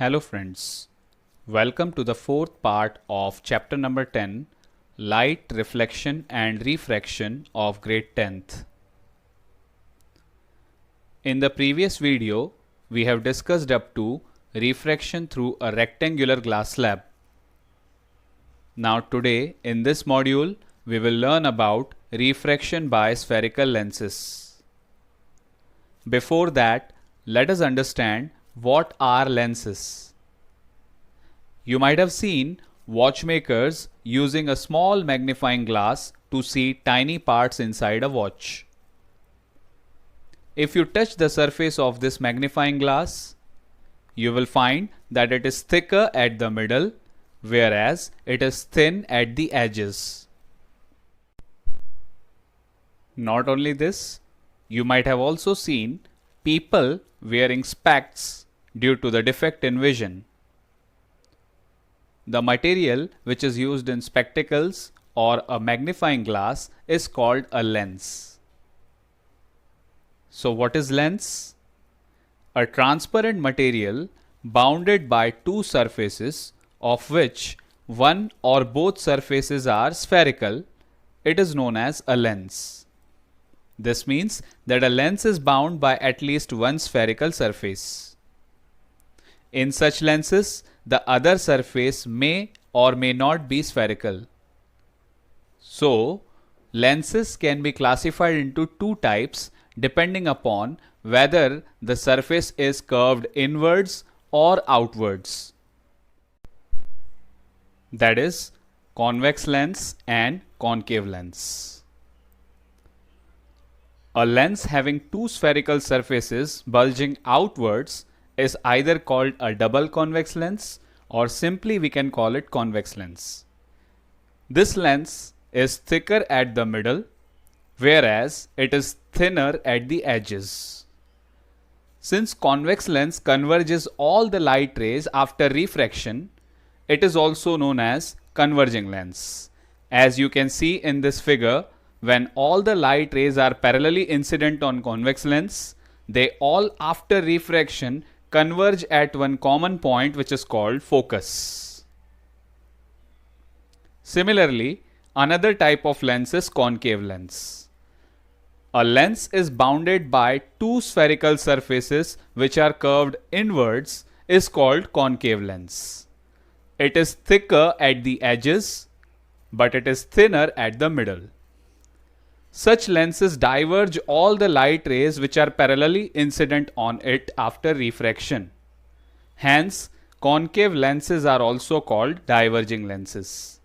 Hello friends, welcome to the fourth part of chapter number 10, Light, Reflection and Refraction of grade 10th. In the previous video, we have discussed up to refraction through a rectangular glass slab. Now today, in this module, we will learn about refraction by spherical lenses. Before that, let us understand what are lenses. You might have seen watchmakers using a small magnifying glass to see tiny parts inside a watch. If you touch the surface of this magnifying glass, you will find that it is thicker at the middle, whereas it is thin at the edges. Not only this, you might have also seen people wearing specs due to the defect in vision. The material which is used in spectacles or a magnifying glass is called a lens. So what is lens? A transparent material bounded by two surfaces of which one or both surfaces are spherical, it is known as a lens. This means that a lens is bound by at least one spherical surface. In such lenses, the other surface may or may not be spherical. So, lenses can be classified into two types depending upon whether the surface is curved inwards or outwards. That is, convex lens and concave lens. A lens having two spherical surfaces bulging outwards is either called a double convex lens or simply we can call it convex lens. This lens is thicker at the middle, whereas it is thinner at the edges. Since convex lens converges all the light rays after refraction, it is also known as converging lens. As you can see in this figure, when all the light rays are parallelly incident on convex lens, they all after refraction converge at one common point which is called focus. Similarly, another type of lens is concave lens. A lens is bounded by two spherical surfaces which are curved inwards is called concave lens. It is thicker at the edges, but it is thinner at the middle. Such lenses diverge all the light rays which are parallelly incident on it after refraction. Hence, concave lenses are also called diverging lenses.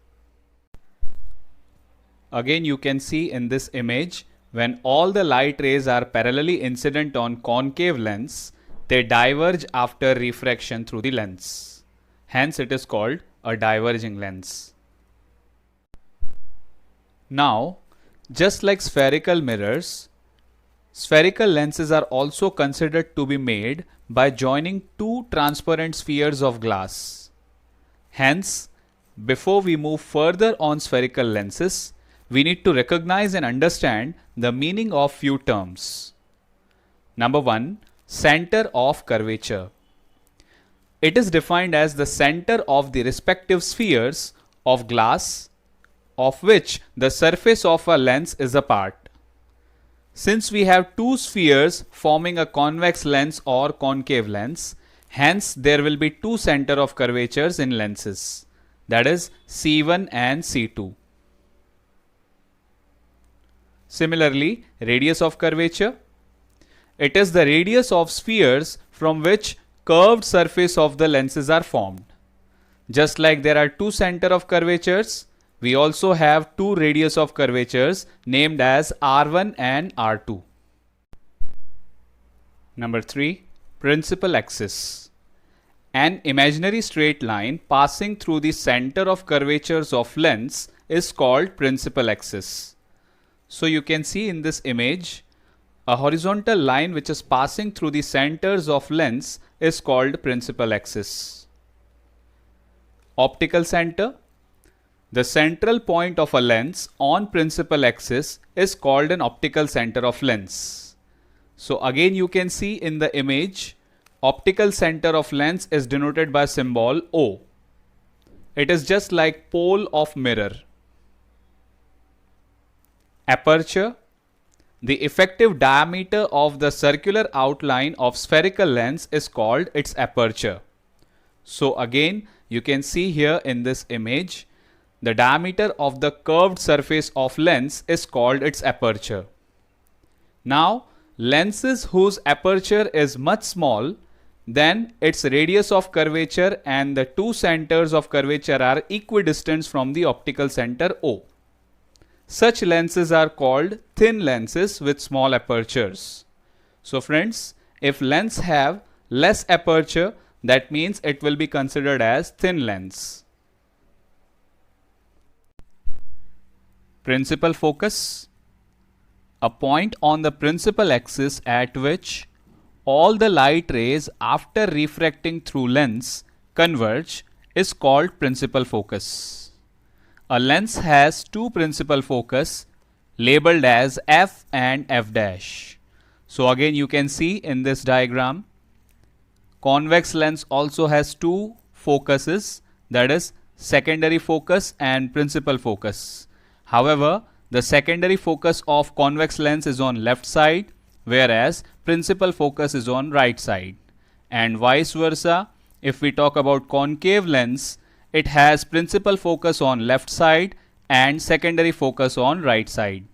Again, you can see in this image, when all the light rays are parallelly incident on concave lens, they diverge after refraction through the lens. Hence, it is called a diverging lens. Now, just like spherical mirrors, spherical lenses are also considered to be made by joining two transparent spheres of glass. Hence, before we move further on spherical lenses, we need to recognize and understand the meaning of few terms. Number 1, center of curvature. It is defined as the center of the respective spheres of glass of which the surface of a lens is a part. Since we have two spheres forming a convex lens or concave lens, hence there will be two center of curvatures in lenses, that is C1 and C2. Similarly, radius of curvature. It is the radius of spheres from which curved surface of the lenses are formed. Just like there are two center of curvatures, we also have two radius of curvatures named as R1 and R2. Number 3, principal axis. An imaginary straight line passing through the center of curvatures of lens is called principal axis. So you can see in this image, a horizontal line which is passing through the centers of lens is called principal axis. Optical center. The central point of a lens on principal axis is called an optical center of lens. So again you can see in the image optical center of lens is denoted by symbol O. It is just like pole of mirror. Aperture. The effective diameter of the circular outline of spherical lens is called its aperture. So again, you can see here in this image, the diameter of the curved surface of lens is called its aperture. Now, lenses whose aperture is much small, then its radius of curvature and the two centers of curvature are equidistant from the optical center O. Such lenses are called thin lenses with small apertures. So friends, if lens have less aperture, that means it will be considered as thin lens. Principal focus. A point on the principal axis at which all the light rays after refracting through lens converge is called principal focus. A lens has two principal focus labeled as f and f dash. So again you can see in this diagram, convex lens also has two focuses, that is secondary focus and principal focus. However, the secondary focus of convex lens is on left side, whereas principal focus is on right side. And vice versa, if we talk about concave lens, it has principal focus on left side and secondary focus on right side.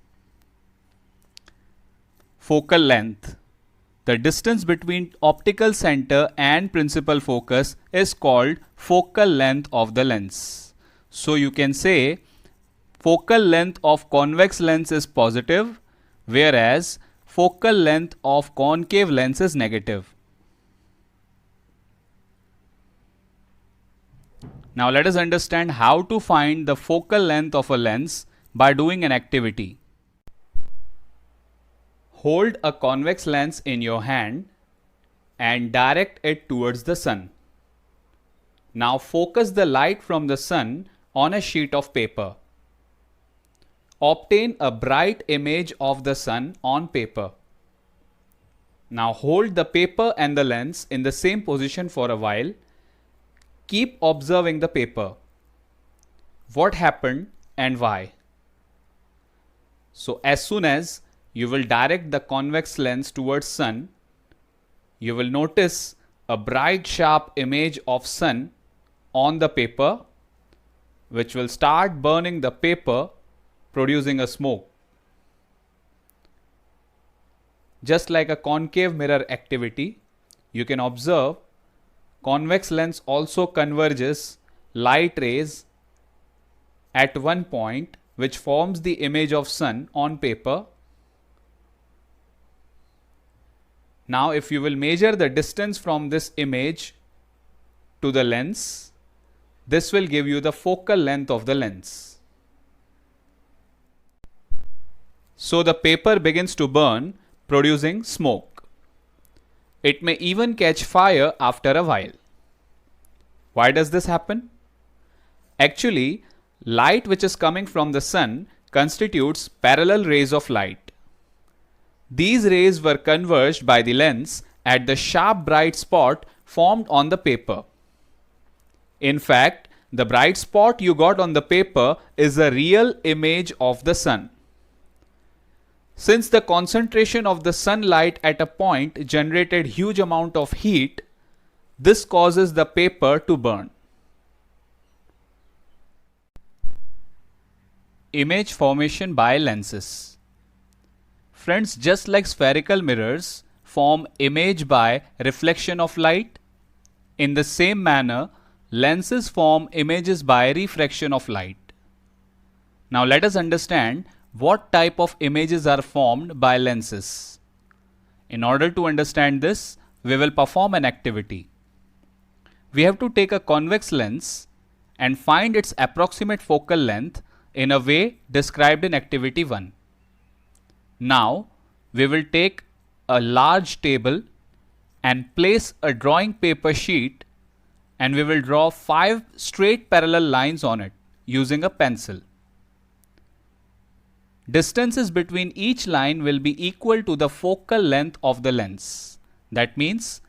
Focal length. The distance between optical center and principal focus is called focal length of the lens. So you can say focal length of convex lens is positive, whereas focal length of concave lens is negative. Now let us understand how to find the focal length of a lens by doing an activity. Hold a convex lens in your hand and direct it towards the sun. Now focus the light from the sun on a sheet of paper. Obtain a bright image of the sun on paper. Now hold the paper and the lens in the same position for a while. Keep observing the paper. What happened and why? So as soon as you will direct the convex lens towards sun, you will notice a bright sharp image of sun on the paper, which will start burning the paper, producing a smoke. Just like a concave mirror activity, you can observe convex lens also converges light rays at one point, which forms the image of sun on paper. Now if you will measure the distance from this image to the lens, this will give you the focal length of the lens. So the paper begins to burn, producing smoke. It may even catch fire after a while. Why does this happen? Actually, light which is coming from the sun constitutes parallel rays of light. These rays were converged by the lens at the sharp bright spot formed on the paper. In fact, the bright spot you got on the paper is a real image of the sun. Since the concentration of the sunlight at a point generated huge amount of heat, this causes the paper to burn. Image formation by lenses. Friends, just like spherical mirrors form image by reflection of light, in the same manner, lenses form images by refraction of light. Now let us understand what type of images are formed by lenses. In order to understand this, we will perform an activity. We have to take a convex lens and find its approximate focal length in a way described in activity 1. Now, we will take a large table and place a drawing paper sheet, and we will draw 5 straight parallel lines on it using a pencil. Distances between each line will be equal to the focal length of the lens. That means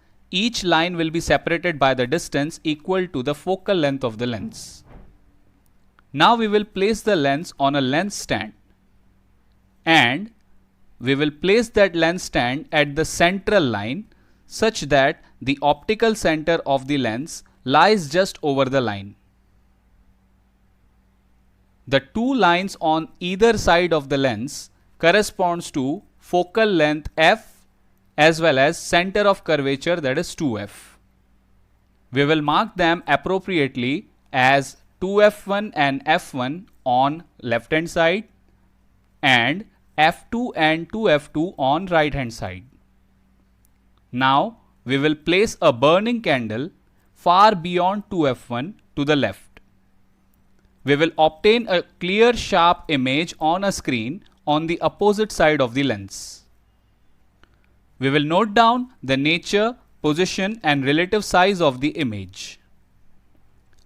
each line will be separated by the distance equal to the focal length of the lens. Now we will place the lens on a lens stand, and we will place that lens stand at the central line such that the optical center of the lens lies just over the line. The two lines on either side of the lens corresponds to focal length f as well as center of curvature, that is 2f. We will mark them appropriately as 2f1 and f1 on left hand side and f2 and 2f2 on right hand side. Now we will place a burning candle far beyond 2f1 to the left. We will obtain a clear sharp image on a screen on the opposite side of the lens. We will note down the nature, position and relative size of the image.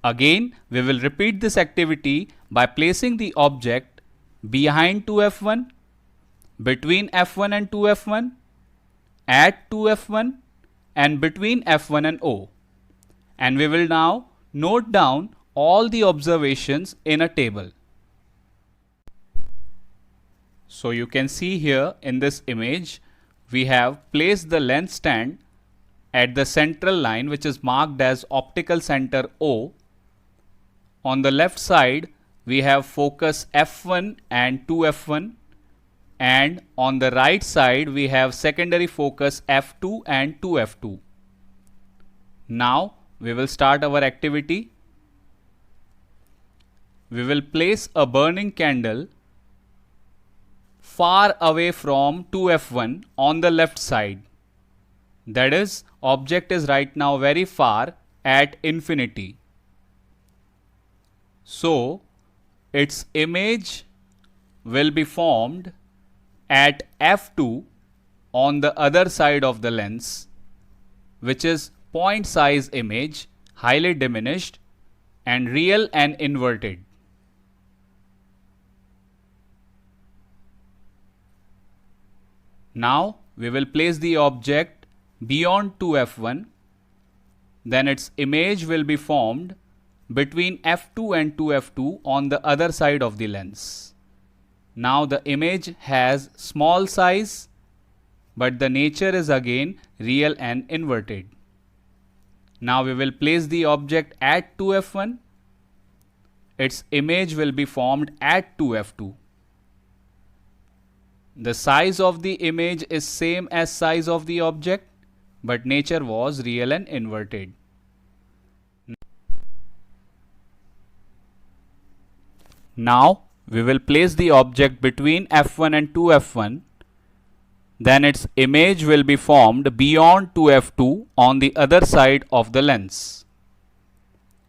Again, we will repeat this activity by placing the object behind 2f1, between f1 and 2f1, at 2f1 and between f1 and O. And we will now note down all the observations in a table. So you can see here in this image, we have placed the lens stand at the central line which is marked as optical center O. On the left side, we have focus f1 and 2f1, and on the right side, we have secondary focus f2 and 2f2. Now we will start our activity. We will place a burning candle far away from 2f1 on the left side. That is, object is right now very far at infinity. So its image will be formed at f2 on the other side of the lens, which is point size image, highly diminished and real and inverted. Now we will place the object beyond 2f1, then its image will be formed between f2 and 2f2 on the other side of the lens. Now the image has small size, but the nature is again real and inverted. Now we will place the object at 2f1, its image will be formed at 2f2. The size of the image is same as size of the object, but nature was real and inverted. Now we will place the object between f1 and 2f1, then its image will be formed beyond 2f2 on the other side of the lens.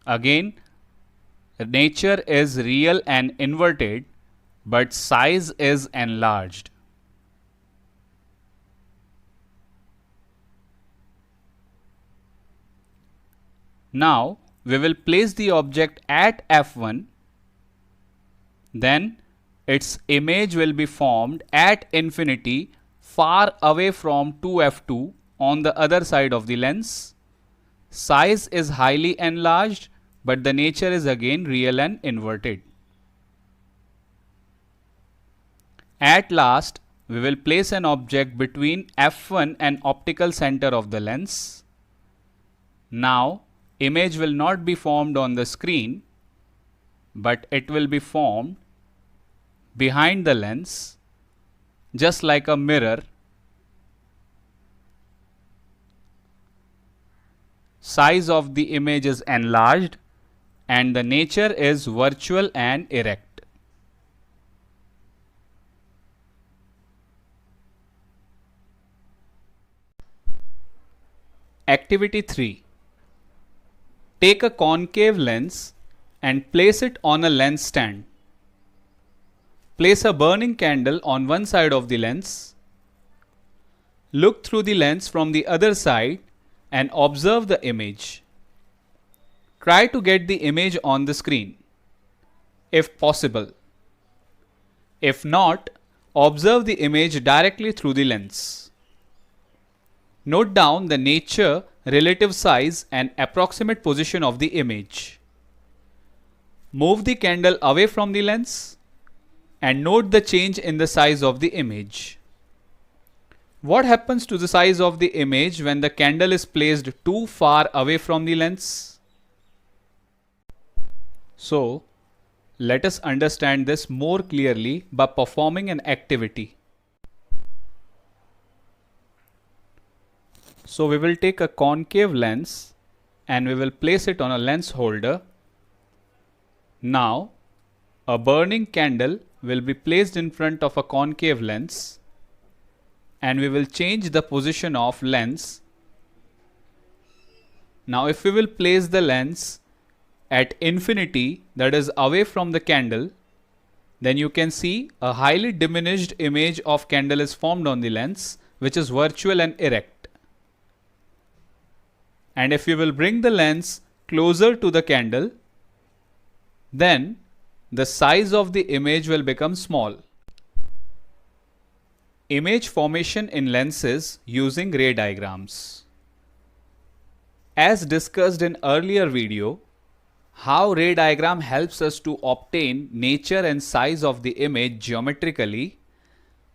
Again, nature is real and inverted, but size is enlarged. Now we will place the object at f1, then its image will be formed at infinity far away from 2f2 on the other side of the lens. Size is highly enlarged, but the nature is again real and inverted. At last, we will place an object between f1 and optical center of the lens. Now, image will not be formed on the screen, but it will be formed behind the lens, just like a mirror. Size of the image is enlarged and the nature is virtual and erect. Activity 3. Take a concave lens and place it on a lens stand. Place a burning candle on one side of the lens. Look through the lens from the other side and observe the image. Try to get the image on the screen, if possible. If not, observe the image directly through the lens. Note down the nature, relative size and approximate position of the image. Move the candle away from the lens and note the change in the size of the image. What happens to the size of the image when the candle is placed too far away from the lens? So, let us understand this more clearly by performing an activity. So we will take a concave lens and we will place it on a lens holder. Now, a burning candle will be placed in front of a concave lens and we will change the position of lens. Now if we will place the lens at infinity, that is away from the candle, then you can see a highly diminished image of candle is formed on the lens, which is virtual and erect. And if you will bring the lens closer to the candle, then the size of the image will become small. Image formation in lenses using ray diagrams. As discussed in earlier video, how ray diagram helps us to obtain nature and size of the image geometrically.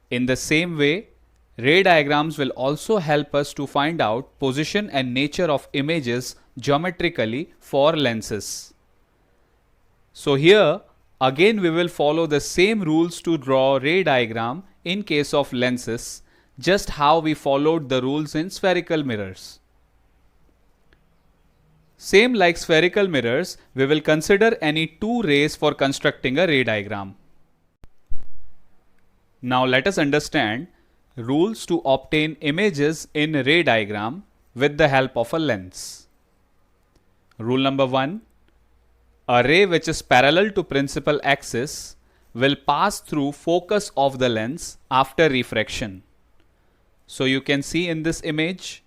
In the same way, ray diagrams will also help us to find out position and nature of images geometrically for lenses. So here again we will follow the same rules to draw ray diagram in case of lenses, just how we followed the rules in spherical mirrors. Same like spherical mirrors, we will consider any two rays for constructing a ray diagram. Now let us understand rules to obtain images in ray diagram with the help of a lens. Rule number 1. A ray which is parallel to principal axis will pass through focus of the lens after refraction. So you can see in this image,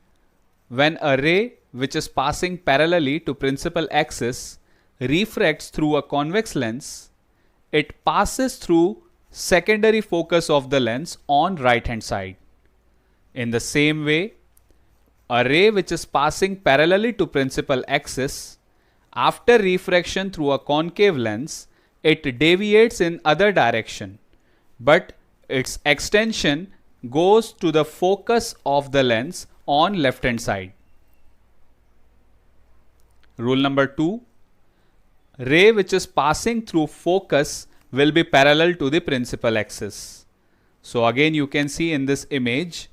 when a ray which is passing parallelly to principal axis refracts through a convex lens, it passes through secondary focus of the lens on right hand side. In the same way, a ray which is passing parallelly to principal axis, after refraction through a concave lens, it deviates in other direction, but its extension goes to the focus of the lens on left hand side. Rule number 2. Ray which is passing through focus will be parallel to the principal axis. So again you can see in this image,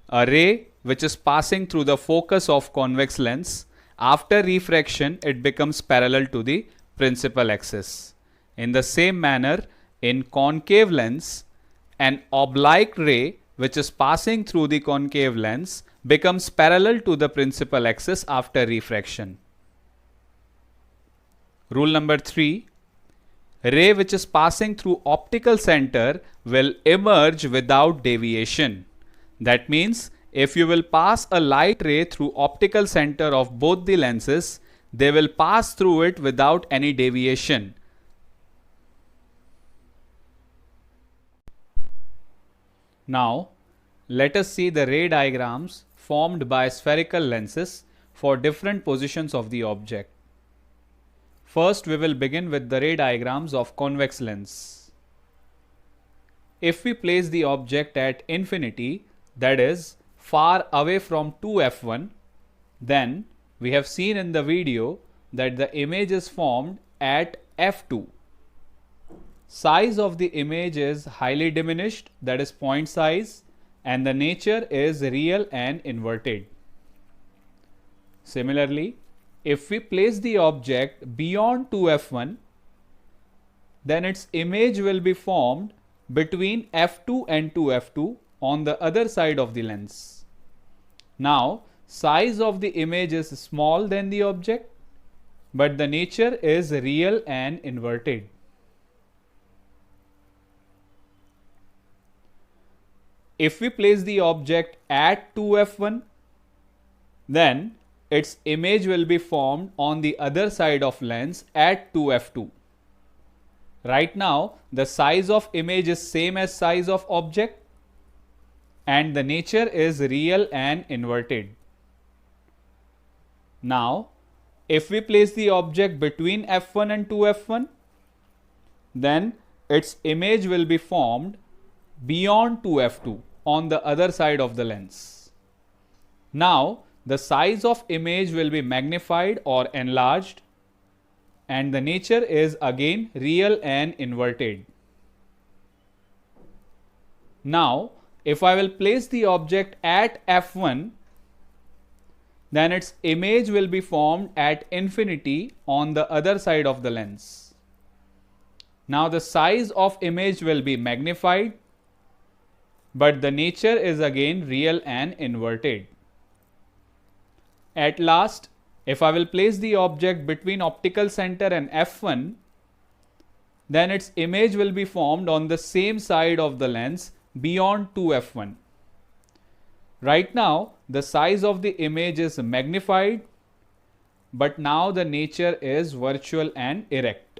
a ray which is passing through the focus of convex lens, after refraction it becomes parallel to the principal axis. In the same manner, in concave lens, an oblique ray which is passing through the concave lens becomes parallel to the principal axis after refraction. Rule number 3. Ray which is passing through optical center will emerge without deviation. That means if you will pass a light ray through optical center of both the lenses, they will pass through it without any deviation. Now let us see the ray diagrams formed by spherical lenses for different positions of the object. First, we will begin with the ray diagrams of convex lens. If we place the object at infinity, that is far away from 2f1, then we have seen in the video that the image is formed at f2. Size of the image is highly diminished, that is point size, and the nature is real and inverted. Similarly, if we place the object beyond 2f1, then its image will be formed between f2 and 2f2 on the other side of the lens. Now, size of the image is small than the object, but the nature is real and inverted. If we place the object at 2f1, then its image will be formed on the other side of lens at 2f2. Right now, the size of image is same as size of object and the nature is real and inverted. Now, if we place the object between f1 and 2f1, then its image will be formed beyond 2f2 on the other side of the lens. Now, the size of image will be magnified or enlarged, and the nature is again real and inverted. Now, if I will place the object at f1, then its image will be formed at infinity on the other side of the lens. Now, the size of image will be magnified, but the nature is again real and inverted. At last, if I will place the object between optical center and f1, then its image will be formed on the same side of the lens beyond 2f1. Right now, the size of the image is magnified, but now the nature is virtual and erect.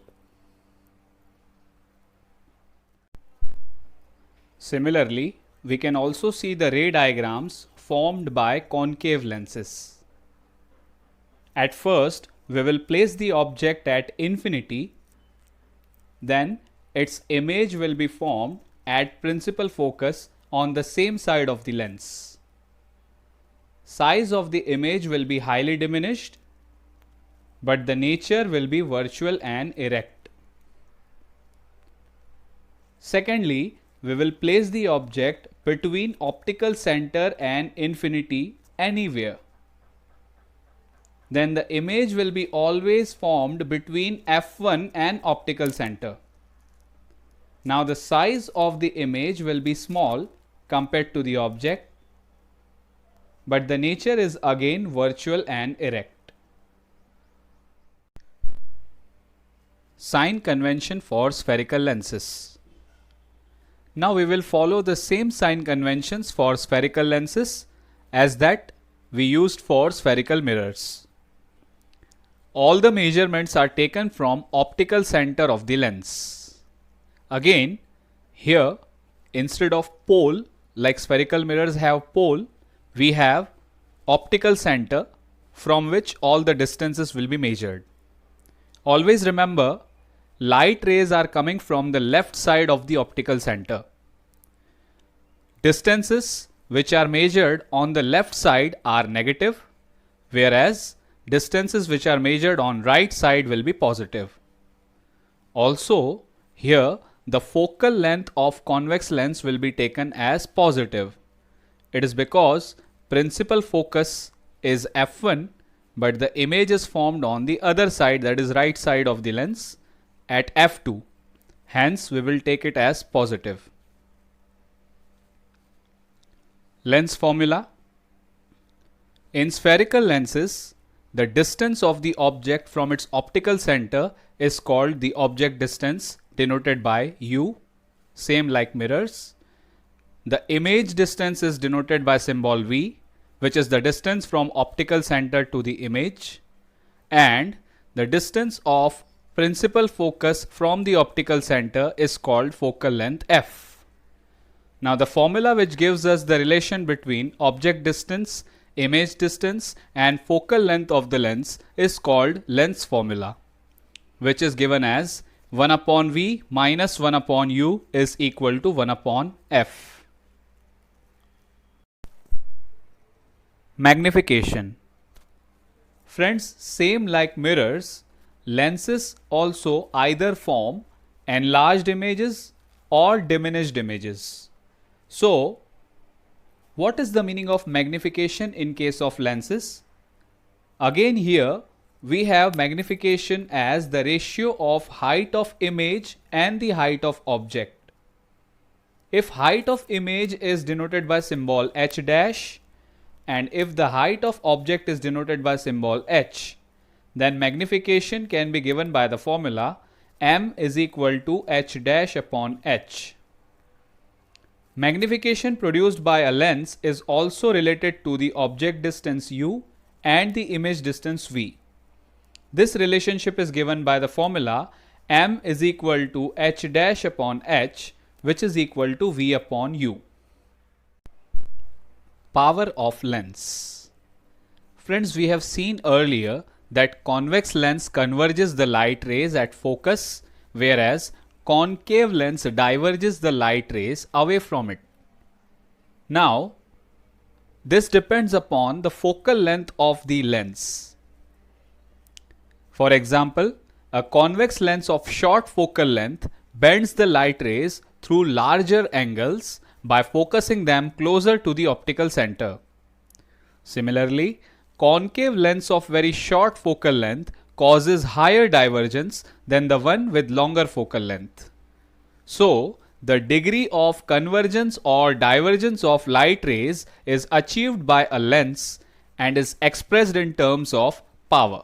Similarly, we can also see the ray diagrams formed by concave lenses. At first, we will place the object at infinity, then its image will be formed at principal focus on the same side of the lens. Size of the image will be highly diminished, but the nature will be virtual and erect. Secondly, we will place the object between optical center and infinity anywhere. Then the image will be always formed between f1 and optical center. Now the size of the image will be small compared to the object, but the nature is again virtual and erect. Sign convention for spherical lenses. Now we will follow the same sign conventions for spherical lenses as that we used for spherical mirrors. All the measurements are taken from optical center of the lens. Again, here instead of pole, like spherical mirrors have pole, we have optical center from which all the distances will be measured. Always remember, light rays are coming from the left side of the optical center. Distances which are measured on the left side are negative, whereas distances which are measured on right side will be positive. Also, here the focal length of convex lens will be taken as positive. It is because principal focus is f1, but the image is formed on the other side, that is right side of the lens, at f2. Hence, we will take it as positive. Lens formula. In spherical lenses, the distance of the object from its optical center is called the object distance, denoted by u, same like mirrors. The image distance is denoted by symbol v, which is the distance from optical center to the image, and the distance of principal focus from the optical center is called focal length f. Now the formula which gives us the relation between object distance, image distance and focal length of the lens is called lens formula, which is given as 1 upon v minus 1 upon u is equal to 1 upon f. Magnification. Friends, same like mirrors, lenses also either form enlarged images or diminished images. So, what is the meaning of magnification in case of lenses? Again here, we have magnification as the ratio of height of image and the height of object. If height of image is denoted by symbol h dash, and if the height of object is denoted by symbol h, then magnification can be given by the formula m is equal to h dash upon h. Magnification produced by a lens is also related to the object distance u and the image distance v. This relationship is given by the formula m is equal to h dash upon h, which is equal to v upon u. Power of lens. Friends, we have seen earlier that convex lens converges the light rays at focus, whereas concave lens diverges the light rays away from it. Now, this depends upon the focal length of the lens. For example, a convex lens of short focal length bends the light rays through larger angles by focusing them closer to the optical center. Similarly, concave lens of very short focal length causes higher divergence than the one with longer focal length. So, the degree of convergence or divergence of light rays is achieved by a lens and is expressed in terms of power.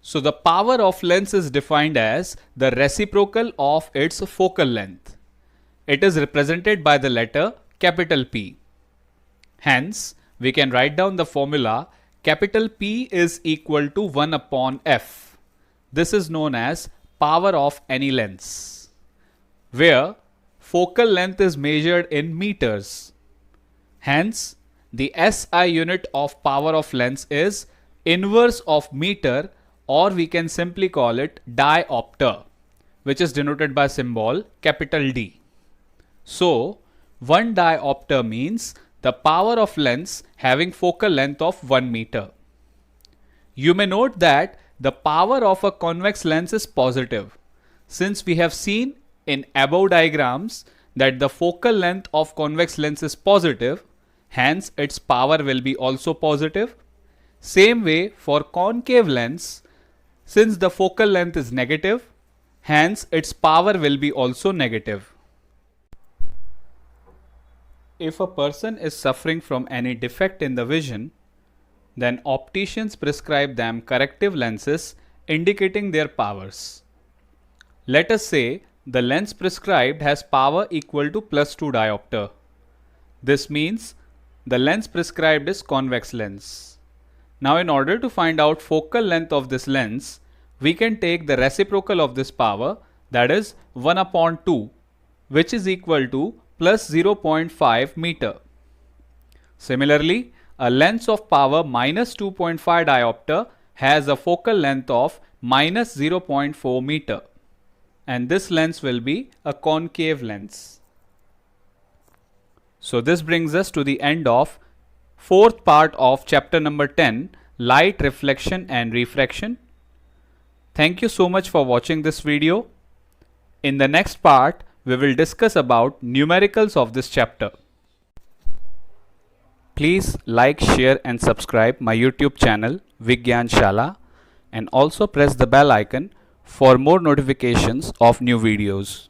So, the power of lens is defined as the reciprocal of its focal length. It is represented by the letter capital P. Hence, we can write down the formula capital P is equal to 1 upon F. This is known as power of any lens, where focal length is measured in meters. Hence, the SI unit of power of lens is inverse of meter, or we can simply call it diopter, which is denoted by symbol capital D. So, 1 diopter means the power of lens having focal length of 1 meter. You may note that the power of a convex lens is positive, since we have seen in above diagrams that the focal length of convex lens is positive, hence its power will be also positive. Same way for concave lens, since the focal length is negative, hence its power will be also negative. If a person is suffering from any defect in the vision, then opticians prescribe them corrective lenses indicating their powers. Let us say the lens prescribed has power equal to +2 diopter. This means the lens prescribed is convex lens. Now, in order to find out focal length of this lens, we can take the reciprocal of this power, that is 1 upon 2, which is equal to plus 0.5 meter. Similarly, a lens of power minus 2.5 diopter has a focal length of minus 0.4 meter, and this lens will be a concave lens. So this brings us to the end of fourth part of chapter number 10, light reflection and refraction. Thank you so much for watching this video. In the next part, we will discuss about numericals of this chapter. Please like, share and subscribe my YouTube channel Vigyan Shala, and also press the bell icon for more notifications of new videos.